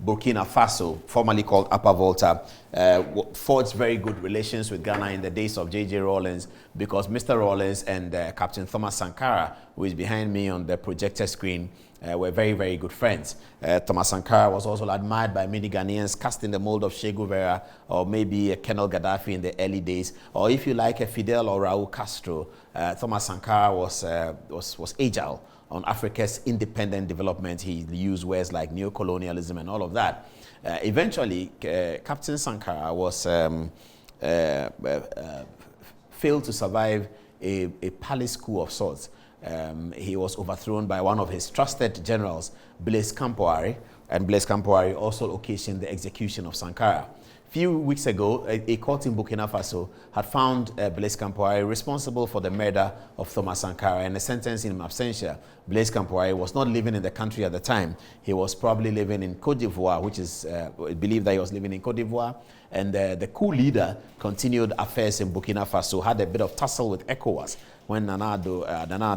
Burkina Faso, formerly called Upper Volta, forged very good relations with Ghana in the days of J.J. Rawlings, because Mr. Rawlings and Captain Thomas Sankara, who is behind me on the projector screen, were very, very good friends. Thomas Sankara was also admired by many Ghanaians, cast in the mold of Che Guevara, or maybe a Colonel Gaddafi in the early days, or if you like, a Fidel or Raul Castro. Thomas Sankara was agile on Africa's independent development. He used words like neocolonialism and all of that. Eventually, Captain Sankara was failed to survive a palace coup of sorts. He was overthrown by one of his trusted generals, Blaise Compaoré, and Blaise Compaoré also occasioned the execution of Sankara. A few weeks ago, a court in Burkina Faso had found Blaise Compaoré responsible for the murder of Thomas Sankara and sentenced him in absentia. Blaise Compaoré was not living in the country at the time. He was probably living in Côte d'Ivoire, which is believed that he was living in Côte d'Ivoire. And the coup leader continued affairs in Burkina Faso, had a bit of tussle with ECOWAS. When Nana Addo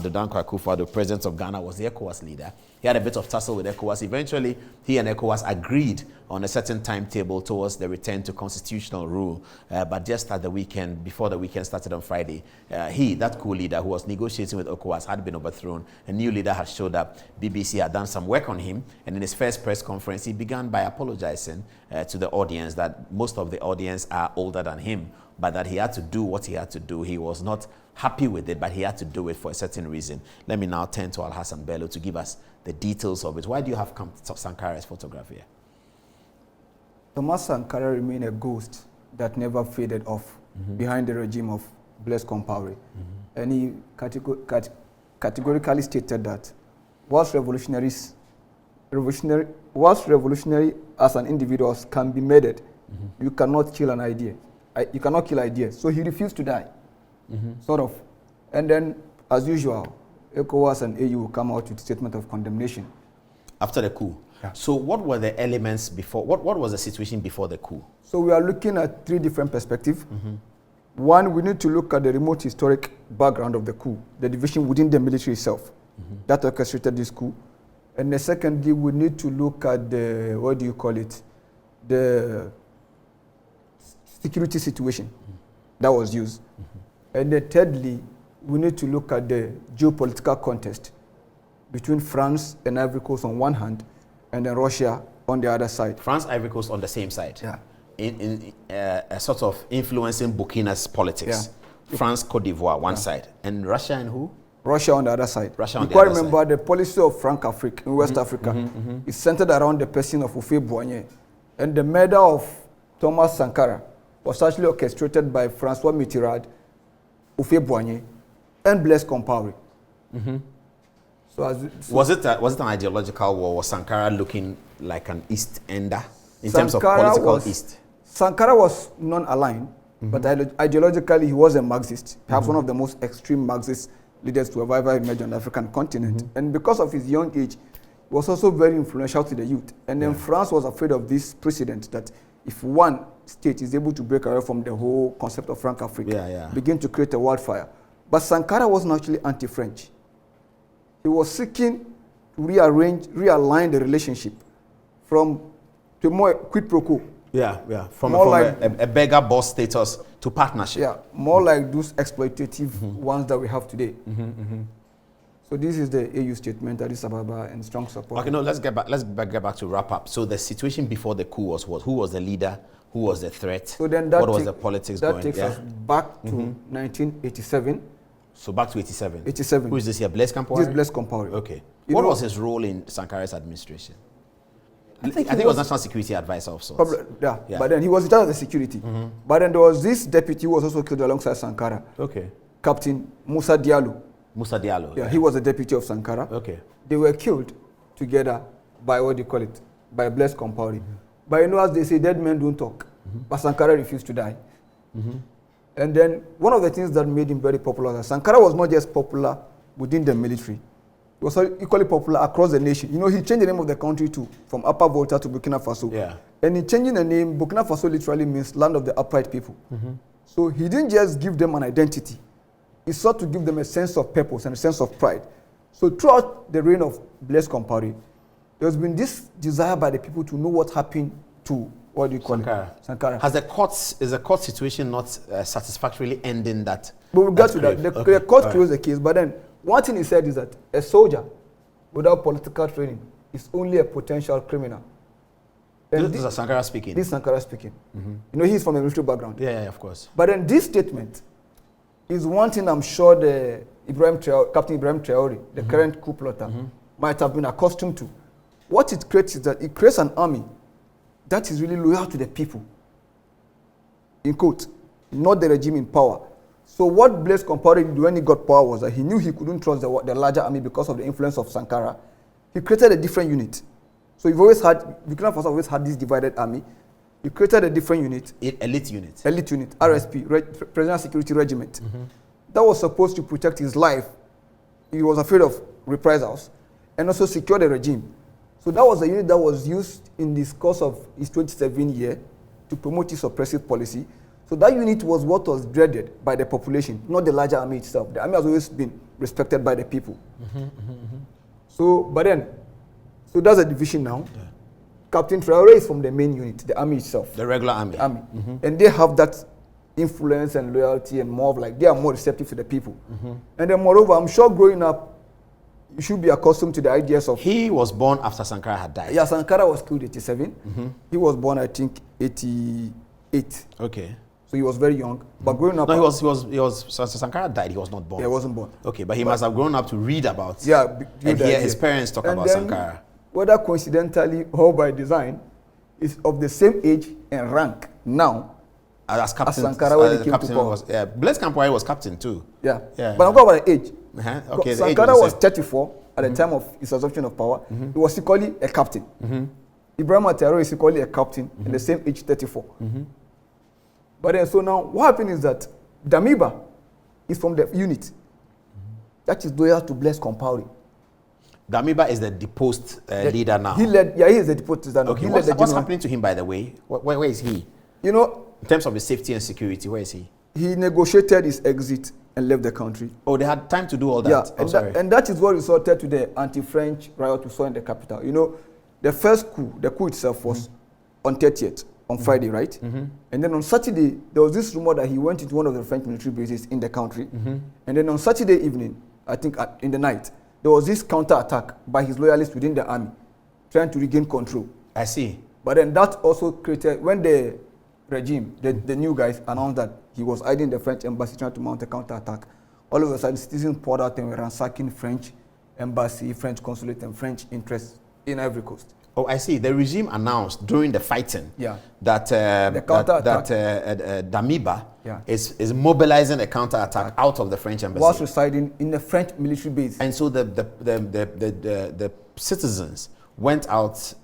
Dankwa Akufo-Addo, president of Ghana, was the ECOWAS leader, he had a bit of tussle with ECOWAS. Eventually, he and ECOWAS agreed on a certain timetable towards the return to constitutional rule. But just at the weekend, before the weekend started on Friday, that coup leader who was negotiating with ECOWAS had been overthrown. A new leader had showed up. BBC had done some work on him. And in his first press conference, he began by apologizing to the audience that most of the audience are older than him, but that he had to do what he had to do. He was not happy with it, but he had to do it for a certain reason. Let me now turn to Alhassan Bello to give us the details of it. Why do you have Sankara's photograph here? Thomas Sankara remained a ghost that never faded off behind the regime of Blaise Compaoré. And he categorically stated that whilst revolutionary as an individual can be murdered, you cannot kill an idea. You cannot kill ideas. So he refused to die, sort of. And then, as usual, ECOWAS and AU will come out with a statement of condemnation. After the coup? Yeah. So what were the elements before? What was the situation before the coup? So we are looking at three different perspectives. One, we need to look at the remote historic background of the coup, the division within the military itself that orchestrated this coup. And the secondly, we need to look at the, what do you call it, the security situation that was used. And then thirdly, we need to look at the geopolitical contest between France and Ivory Coast on one hand, and then Russia on the other side. France, Ivory Coast on the same side. Yeah. In a sort of influencing Burkina's politics. Yeah. France, Côte d'Ivoire, one side. And Russia and who? Russia on the other side. Russia on the other other remember side. the policy of Franc-Afrique in West Africa is centered around the person of Houphouët-Boigny. And the murder of Thomas Sankara was actually orchestrated by François Mitterrand, Houphouët-Boigny, and Blaise Compaoré. Was it an ideological war? Was Sankara looking like an East Ender in terms of political East? Sankara was non-aligned, but ideologically he was a Marxist, perhaps one of the most extreme Marxist leaders to have ever emerged on the African continent. And because of his young age, he was also very influential to the youth. And then France was afraid of this precedent that if one state is able to break away from the whole concept of Franc-Afrique, begin to create a wildfire. But Sankara wasn't actually anti-French. He was seeking to realign the relationship from to more quid pro quo. From a beggar boss status to partnership. Yeah, more like those exploitative ones that we have today. So this is the AU statement, Addis Ababa, and strong support. Okay, no, let's get back to wrap up. So the situation before the coup was what? Who was the leader? Who was the threat? So then what was the politics going? That takes us back to 1987. So back to 87. 87. Who is this here? Blaise Compaoré? This is Blaise Compaoré. Okay. What was his role in Sankara's administration? I think he was National Security Advisor of sorts. Yeah, but then he was in charge of the security. But then there was this deputy who was also killed alongside Sankara. Okay. Captain Moussa Diallo. Moussa Diallo. Yeah, he was the deputy of Sankara. Okay. They were killed together by, what do you call it, by Blaise Compaoré. But you know, as they say, dead men don't talk. But Sankara refused to die. And then one of the things that made him very popular, Sankara was not just popular within the military. He was equally popular across the nation. You know, he changed the name of the country too, from Upper Volta to Burkina Faso. Yeah. And in changing the name, Burkina Faso literally means land of the upright people. So he didn't just give them an identity. He sought to give them a sense of purpose and a sense of pride. So throughout the reign of Blaise Compaoré, there's been this desire by the people to know what happened to, what do you call Sankara. it? Sankara. Is the court situation not satisfactorily ending that? But we'll get to that. The court closed the case, but then one thing he said is that a soldier without political training is only a potential criminal. This is Sankara speaking? This is Sankara speaking. You know, he's from a military background. Yeah, of course. But then this statement is one thing I'm sure Captain Ibrahim Traore, the current coup plotter, might have been accustomed to. What it creates is that it creates an army that is really loyal to the people, in quote, not the regime in power. So what Blaise Compaoré did when he got power was that he knew he couldn't trust the larger army because of the influence of Sankara. He created a different unit. So Burkina Faso always had this divided army. He created a different unit. Elite unit. Elite unit, RSP, Presidential Security Regiment. That was supposed to protect his life. He was afraid of reprisals and also secure the regime. So that was a unit that was used in this course of his 27 year to promote his oppressive policy. So that unit was what was dreaded by the population, not the larger army itself. The army has always been respected by the people. So that's a division now. Yeah. Captain Traore is from the main unit, the army itself. The regular army. And they have that influence and loyalty and more of like, they are more receptive to the people. And then moreover, I'm sure growing up, you should be accustomed to the ideas of... He was born after Sankara had died. Yeah, Sankara was killed 87. He was born, I think, 88. Okay. So he was very young. But growing up... No, Sankara died, he was not born. Yeah, he wasn't born. Okay, but he must have grown up to read about... Yeah. And hear his parents talk about Sankara. Whether coincidentally or by design, is of the same age and rank now as captain, as Sankara when he came to power. Yeah, Blaise Compaoré was captain too. Yeah. But I'm talking about the age. Okay, Sankara was 34 at the time of his assumption of power. He was equally a captain. Ibrahim Traore is equally a captain in the same age, 34. But then, so now, what happened is that Damiba is from the unit that is loyal to Blaise Compaoré. Damiba is the deposed leader now. He is the deposed leader now. Okay, what's happening to him, by the way? Where is he? You know, in terms of his safety and security, where is he? He negotiated his exit and left the country. Oh, they had time to do all that? Yeah, and that is what resulted to the anti-French riot we saw in the capital. You know, the first coup, the coup itself was on 30th, on Friday, right? And then on Saturday, there was this rumor that he went into one of the French military bases in the country. And then on Saturday evening, I think in the night, there was this counter-attack by his loyalists within the army, trying to regain control. I see. But then that also created, when the regime, the new guys announced that he was hiding the French embassy trying to mount a counter-attack, all of a sudden citizens poured out and were ransacking French embassy, French consulate, and French interests in Ivory Coast. Oh, I see. The regime announced during the fighting that Damiba is mobilizing a counterattack out of the French embassy. Whilst residing in the French military base. And so the citizens went out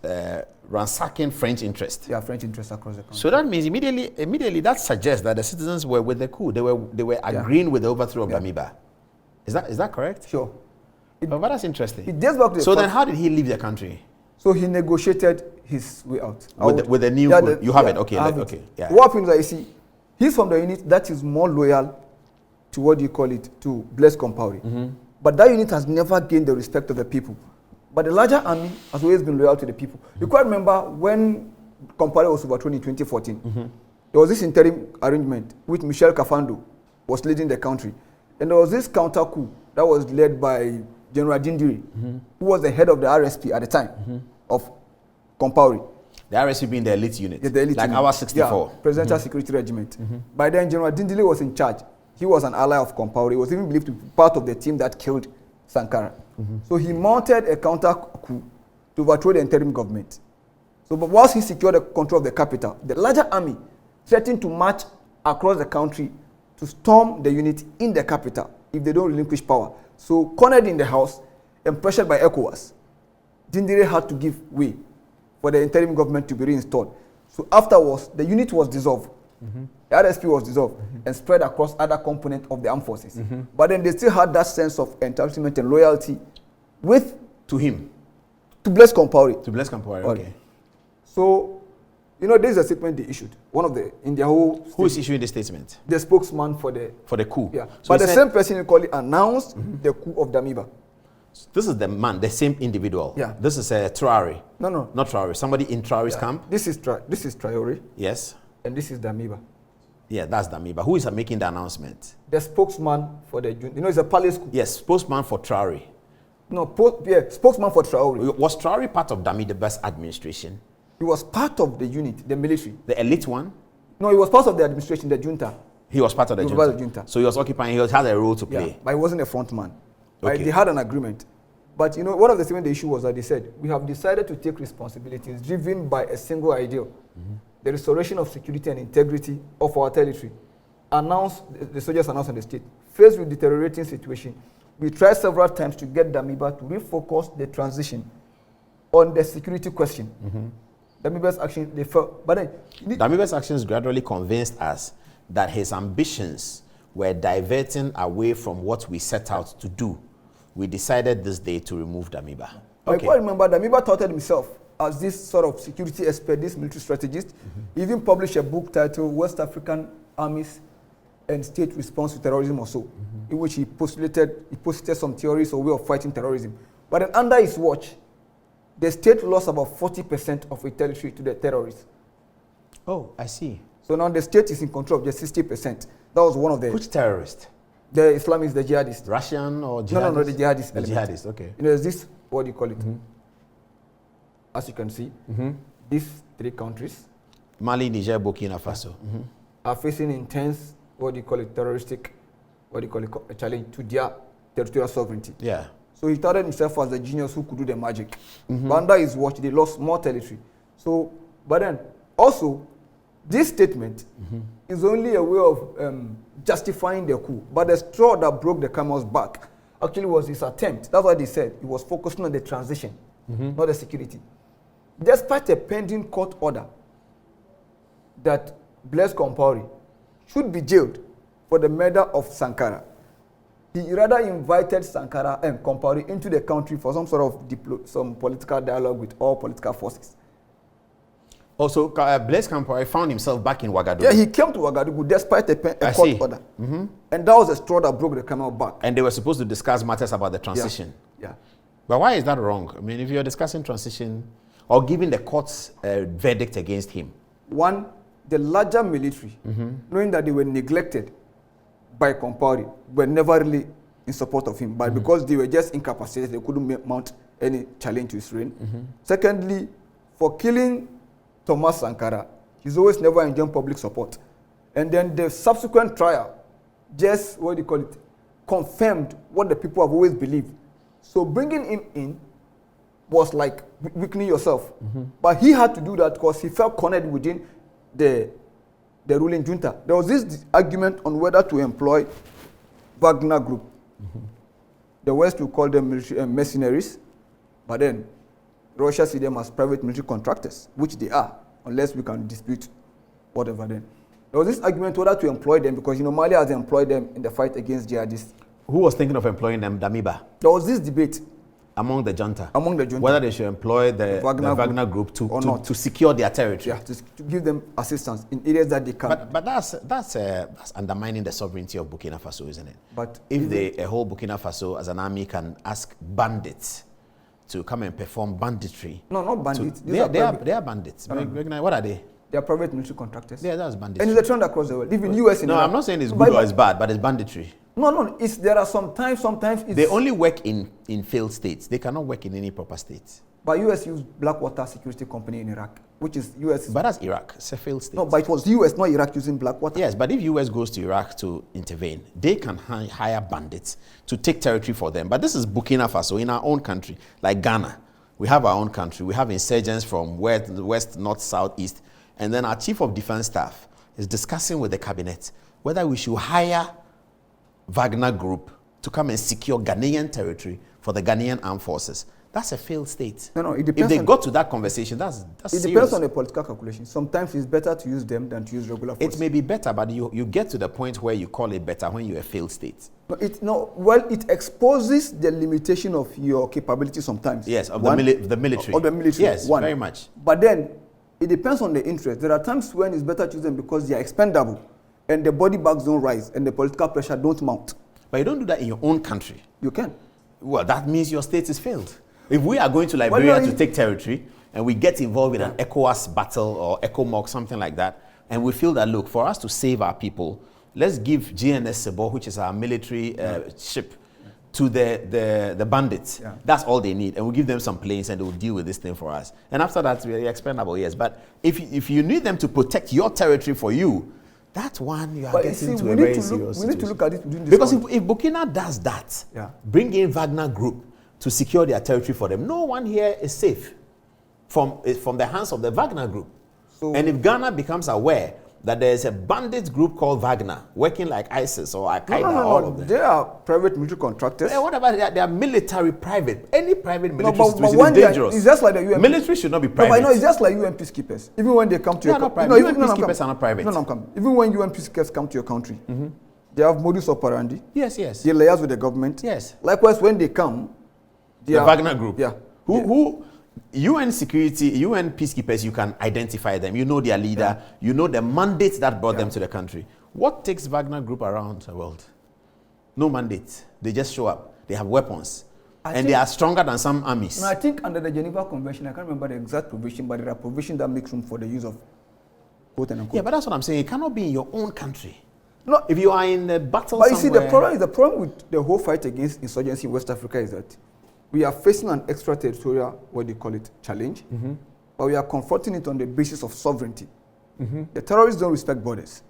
ransacking French interests. Yeah, French interests across the country. So that means immediately that suggests that the citizens were with the coup. They were agreeing with the overthrow of Damiba. Is that correct? Sure. But that's interesting. It dates back to so then how did he leave the country? So he negotiated his way out. With the new coup. You have it. Okay. Okay. Yeah. What happens is that you see, he's from the unit that is more loyal to what do you call it, to Blaise Compaoré. But that unit has never gained the respect of the people. But the larger army has always been loyal to the people. You quite remember when Compaoré was overthrown in 2014, there was this interim arrangement with Michel Kafando was leading the country. And there was this counter coup that was led by General Dindiri, who was the head of the RSP at the time of Compaoré. The RSP being the elite unit, the elite like unit. our 64. Yeah, Presidential Security Regiment. By then, General Dindiri was in charge. He was an ally of Compaoré. He was even believed to be part of the team that killed Sankara. So he mounted a counter coup to overthrow the interim government. So, but whilst he secured the control of the capital, the larger army threatened to march across the country to storm the unit in the capital if they don't relinquish power. So, cornered in the house and pressured by ECOWAS, Dindiri had to give way for the interim government to be reinstalled. So, afterwards, the unit was dissolved. The RSP was dissolved and spread across other components of the armed forces. But then they still had that sense of entitlement and loyalty to him. To Blaise Compaoré. To Blaise Compaoré, okay. So, you know, this is a statement they issued. One of the, in their whole... Who is issuing the statement? The spokesman for the... For the coup. Yeah. So but the same person equally announced the coup of Damiba. This is the man, the same individual. Yeah. This is a Traore. No. Not Traore. Somebody in Traore's camp. This is Traore. Yes. And this is Damiba. Yeah, that's Damiba. Who is making the announcement? The spokesman for the junta. It's a palace coup. Yes, spokesman for Traore. No, spokesman for Traore. Was Traore part of Damiba's administration? He was part of the unit, the military. The elite one? No, he was part of the administration, the junta. He was part of the junta. Part of the junta. So he was occupying, he had a role to play. Yeah, but he wasn't a front man. Okay. They had an agreement. But one of the things, the issue was that they said, we have decided to take responsibilities driven by a single ideal, the restoration of security and integrity of our territory. The soldiers announced on the state. Faced with deteriorating situation, we tried several times to get Damiba to refocus the transition on the security question. Damiba's action, they felt, but then Damiba's actions gradually convinced us that his ambitions were diverting away from what we set out to do. We decided this day to remove Damiba. Okay. I remember Damiba touted himself as this sort of security expert, this military strategist. He even published a book titled West African Armies and State Response to Terrorism or so, in which he postulated some theories or way of fighting terrorism. But then under his watch, the state lost about 40% of its territory to the terrorists. Oh, I see. So now the state is in control of just 60%. That was one of the... Which terrorist? The Islamists, the jihadists. Russian or jihadists? No, the jihadists. The jihadists, okay. There's this, what do you call it? As you can see, these three countries, Mali, Niger, Burkina Faso, are facing intense, terroristic, a challenge to their territorial sovereignty. Yeah. So he touted himself as the genius who could do the magic. But under his watch, they lost more territory. So, but then, also, this statement is only a way of justifying the coup. But the straw that broke the camel's back actually was his attempt. That's why they said he was focusing on the transition, not the security. Despite a pending court order that Blaise Compaoré should be jailed for the murder of Sankara, he rather invited Sankara and Compaoré into the country for some sort of some political dialogue with all political forces. Also, Blaise Compaoré found himself back in Ouagadougou. Yeah, he came to Ouagadougou despite a court order. And that was the straw that broke the camel back. And they were supposed to discuss matters about the transition. Yeah. But why is that wrong? I mean, if you're discussing transition or giving the court's verdict against him. One, the larger military, knowing that they were neglected by Compaoré, were never really in support of him. But because they were just incapacitated, they couldn't mount any challenge to his reign. Secondly, for killing Thomas Sankara, he's always never enjoyed public support. And then the subsequent trial just, confirmed what the people have always believed. So bringing him in was like weakening yourself. But he had to do that because he felt cornered within the ruling junta. There was this argument on whether to employ Wagner group. The West will call them military, mercenaries, but then Russia see them as private military contractors, which they are, unless we can dispute whatever then. There was this argument whether to employ them because Mali has employed them in the fight against jihadists. Who was thinking of employing them? Damiba? There was this debate. Among the junta? Among the junta. Whether they should employ the Wagner group to secure their territory. Yeah, to give them assistance in areas that they can. But that's undermining the sovereignty of Burkina Faso, isn't it? But if a whole Burkina Faso as an army can ask bandits to come and perform banditry. No, not bandits. They are bandits. What are they? They are private military contractors. Yeah, that's banditry. And it's a trend across the world. Even US in Iraq. I'm not saying it's good or it's bad, but it's banditry. No. There are sometimes it's... They only work in failed states. They cannot work in any proper states. But US used Blackwater Security Company in Iraq, which is US... But that's Iraq. It's a failed state. No, but it was US, not Iraq, using Blackwater. Yes, but if US goes to Iraq to intervene, they can hire bandits to take territory for them. But this is Burkina Faso in our own country, like Ghana. We have our own country. We have insurgents from west, north, south, east. And then our chief of defense staff is discussing with the cabinet whether we should hire Wagner Group to come and secure Ghanaian territory for the Ghanaian armed forces. That's a failed state. No, it depends. If they got to that conversation, that's it depends on the political calculation. Sometimes it's better to use them than to use regular forces. It may be better, but you get to the point where you call it better when you're a failed state. It exposes the limitation of your capability sometimes. Yes, of the military. Of the military. Yes, very much. But then, it depends on the interest. There are times when it's better to use them because they are expendable and the body bags don't rise and the political pressure don't mount. But you don't do that in your own country. You can. well, that means your state is failed. If we are going to Liberia to take territory and we get involved in an ECOWAS battle or ECOMOG, something like that, and we feel that, look, for us to save our people, let's give GNS Sebo, which is our military ship, to the bandits. Yeah. That's all they need. And we'll give them some planes and they'll deal with this thing for us. And after that, we're expendable, yes. But if you need them to protect your territory for you, that one you are getting to a very serious situation. We need to look at it. Because if Burkina does that, bring in Wagner Group to secure their territory for them, no one here is safe from the hands of the Wagner Group. So, and if Ghana becomes aware that there is a bandit group called Wagner working like ISIS or Al-Qaeda, all of them. They are private military contractors. Yeah, what about they are military private? Any private military situation is dangerous. It's just like the UN. Military should not be private. No, but I know it's just like UN peacekeepers. Even when they come to your country. UN peacekeepers are not private. Even when UN peacekeepers come to your country, they have modus operandi. Yes. They liaise with the government. Yes. Likewise, when they come, the Wagner Group. Yeah. Who UN security, UN peacekeepers, you can identify them. You know their leader. You know the mandate that brought them to the country. What takes Wagner Group around the world? No mandate. They just show up. They have weapons. And they are stronger than some armies. No, I think under the Geneva Convention, I can't remember the exact provision, but there are provisions that make room for the use of quote and unquote. Yeah, but that's what I'm saying. It cannot be in your own country. No, if you are in a battle but somewhere. You see, the problem with the whole fight against insurgency in West Africa is that we are facing an extraterritorial, what they call it, challenge, but we are confronting it on the basis of sovereignty. The terrorists don't respect borders.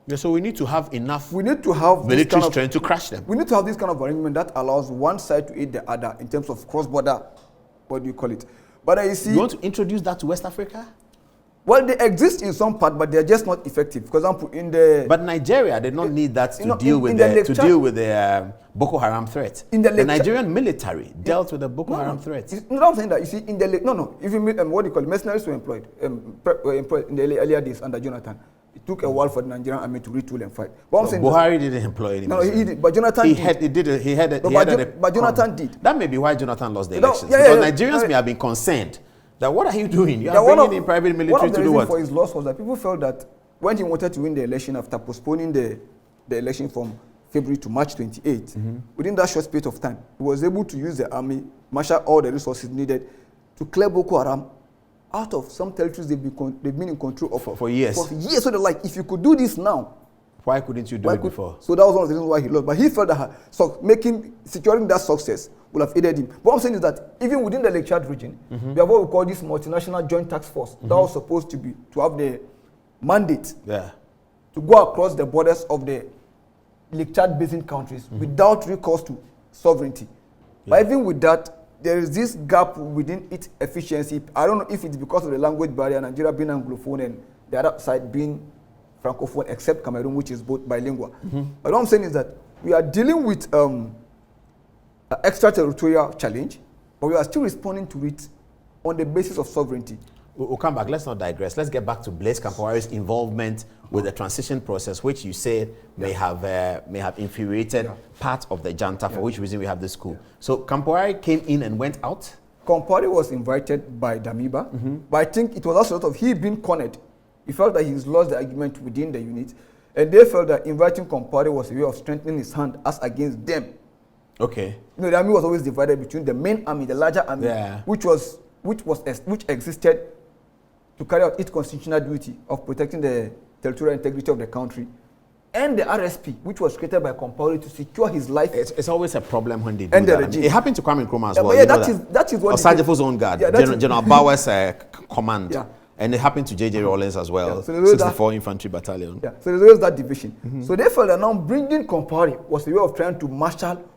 Yeah, so we need to have enough military strength to crush them. We need to have this kind of arrangement that allows one side to aid the other in terms of cross-border, what do you call it? But you see, you want to introduce that to West Africa? Well, they exist in some part, but they're just not effective. For example, But Nigeria did not need that to deal with the Boko Haram threat. The Nigerian military dealt with the Boko Haram threat. No, I'm saying that. You see, in the if you what do you call it, mercenaries were employed in the earlier days under Jonathan. It took a while for the Nigerian army to retool and fight. But I'm saying Buhari didn't employ any. No, he did. But Jonathan But Jonathan did. That may be why Jonathan lost the elections. Because Nigerians may have been concerned. That what are you doing? You are bringing in private military to do what? One of the reasons for his loss was that people felt that when he wanted to win the election after postponing the election from February to March 28, within that short space of time, he was able to use the army, marshal all the resources needed to clear Boko Haram out of some territories they've been in control of for years. For years. So they're like, if you could do this now, why couldn't you do it before? So that was one of the reasons why he lost. But he felt that securing that success will have aided him. What I'm saying is that even within the Lake Chad region, we have what we call this multinational joint task force that was supposed to have the mandate to go across the borders of the Lake Chad basin countries without recourse to sovereignty. But even with that, there is this gap within its efficiency. I don't know if it's because of the language barrier, Nigeria being Anglophone and the other side being Francophone, except Cameroon, which is both bilingual. But what I'm saying is that we are dealing with an extraterritorial challenge, but we are still responding to it on the basis of sovereignty. We'll come back. Let's not digress. Let's get back to Blaise Compaoré's involvement with the transition process, which you said may have infuriated part of the junta, for which reason we have this coup. So Compaoré came in and went out? Compaoré was invited by Damiba, but I think it was also sort of he being cornered. He felt that he's lost the argument within the unit, and they felt that inviting Compaoré was a way of strengthening his hand as against them. Okay. You know, the army was always divided between the main army, the larger army, which existed to carry out its constitutional duty of protecting the territorial integrity of the country, and the RSP, which was created by Compaoré to secure his life. It's always a problem when they do that. I mean, it happened to Kwame Nkrumah as well. That is what Osagyefo's own guard, General Bauer's command. Yeah. And it happened to J.J. Rawlings as well, so 64 Infantry Battalion. Yeah, so there was that division. So they felt that now bringing Compaoré was a way of trying to marshal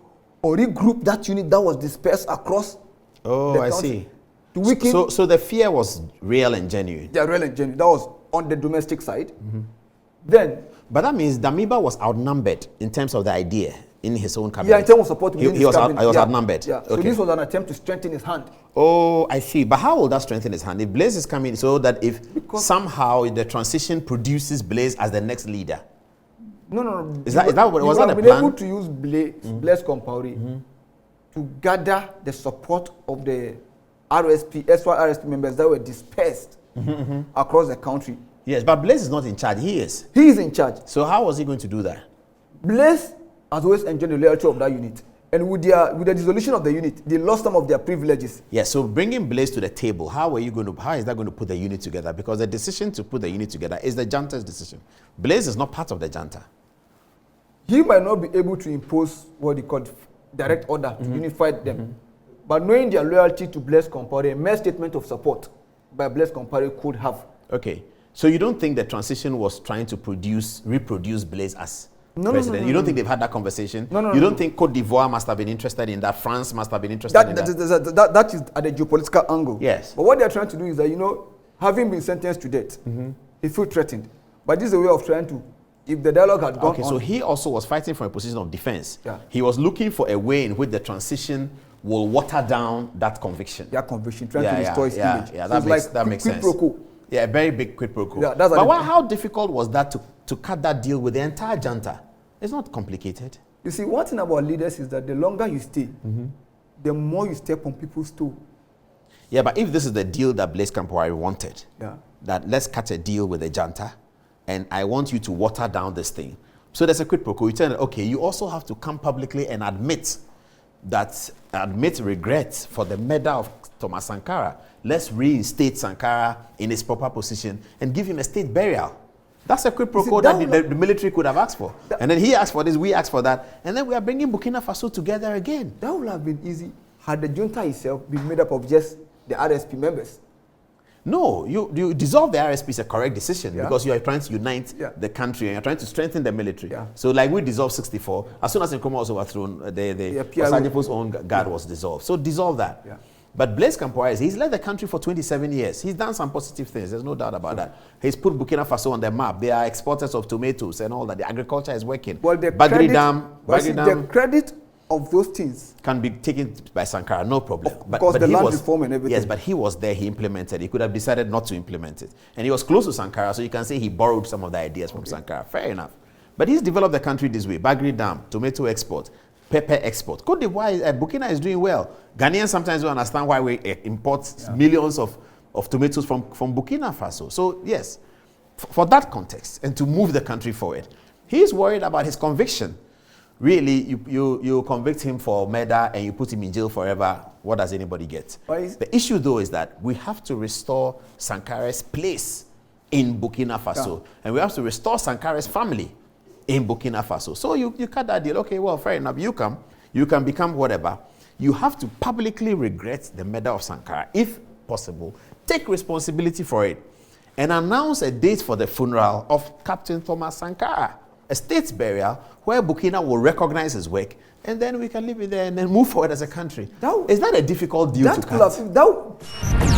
or regroup that unit that was dispersed across the country. See. So the fear was real and genuine. Yeah, real and genuine. That was on the domestic side. But that means Damiba was outnumbered in terms of the idea in his own cabinet. Yeah, in terms of support. He was outnumbered. Yeah. So this was an attempt to strengthen his hand. Oh, I see. But how will that strengthen his hand? If Blaise is coming, so that because somehow the transition produces Blaise as the next leader. No. Was that a plan? We were able to use Blaise Compaoré to gather the support of the RSP members that were dispersed across the country. Yes, but Blaise is not in charge. He is. He is in charge. So how was he going to do that? Blaise has always enjoyed the loyalty of that unit. And with the dissolution of the unit, they lost some of their privileges. Yeah, so bringing Blaise to the table, how is that going to put the unit together? Because the decision to put the unit together is the junta's decision. Blaise is not part of the junta. He might not be able to impose what he called direct order to unify them. But knowing their loyalty to Blaise Compaoré, a mere statement of support by Blaise Compaoré could have. Okay. So you don't think the transition was trying to reproduce Blaise as president? No, you don't think they've had that conversation? No. You don't think Côte d'Ivoire must have been interested in that? France must have been interested in that? That is at the geopolitical angle. Yes. But what they're trying to do is that, having been sentenced to death, he feels threatened. But this is a way of trying to, if the dialogue had gone on. Okay, so he also was fighting from a position of defense. Yeah. He was looking for a way in which the transition will water down that conviction. That conviction, trying to restore his image. Yeah, so that makes sense. Pro quo. Yeah, a very big quid pro quo. Yeah, but how difficult was that to cut that deal with the entire junta? It's not complicated. You see, one thing about leaders is that the longer you stay, the more you step on people's toe. Yeah, but if this is the deal that Blaise Compaoré wanted, yeah, that let's cut a deal with the junta, and I want you to water down this thing. So there's a quid pro quo. You tell them, okay, you also have to come publicly and admit regret for the murder of Thomas Sankara. Let's reinstate Sankara in his proper position and give him a state burial. That's a quid pro quo that the military could have asked for. And then he asked for this, we asked for that, and then we are bringing Burkina Faso together again. That would have been easy had the junta itself been made up of just the RSP members. No, you dissolve the RSP is a correct decision because you are trying to unite the country and you're trying to strengthen the military. Yeah. So like we dissolved 64, as soon as Nkrumah was overthrown, the Osagyefo's own guard was dissolved. So dissolve that. Yeah. But Blaise Compaoré, he's led the country for 27 years. He's done some positive things. There's no doubt about that. He's put Burkina Faso on the map. They are exporters of tomatoes and all that. The agriculture is working. Well, the credit of those things can be taken by Sankara, no problem. Because the land reform and everything. Yes, but he was there, he implemented. He could have decided not to implement it. And he was close to Sankara, so you can say he borrowed some of the ideas from Sankara. Fair enough. But he's developed the country this way. Bagri Dam, tomato export, pepper export. Côte d'Ivoire, Burkina is doing well. Ghanaians sometimes don't understand why we import millions of tomatoes from Burkina Faso. So yes, for that context, and to move the country forward, he's worried about his conviction. Really, you convict him for murder and you put him in jail forever. What does anybody get? The issue, though, is that we have to restore Sankara's place in Burkina Faso. Yeah. And we have to restore Sankara's family in Burkina Faso. So you cut that deal. Okay, well, fair enough. You can become whatever. You have to publicly regret the murder of Sankara, if possible. Take responsibility for it. And announce a date for the funeral of Captain Thomas Sankara. A state burial where Burkina will recognize his work, and then we can live in there and then move forward as a country. Is that a difficult deal to cut?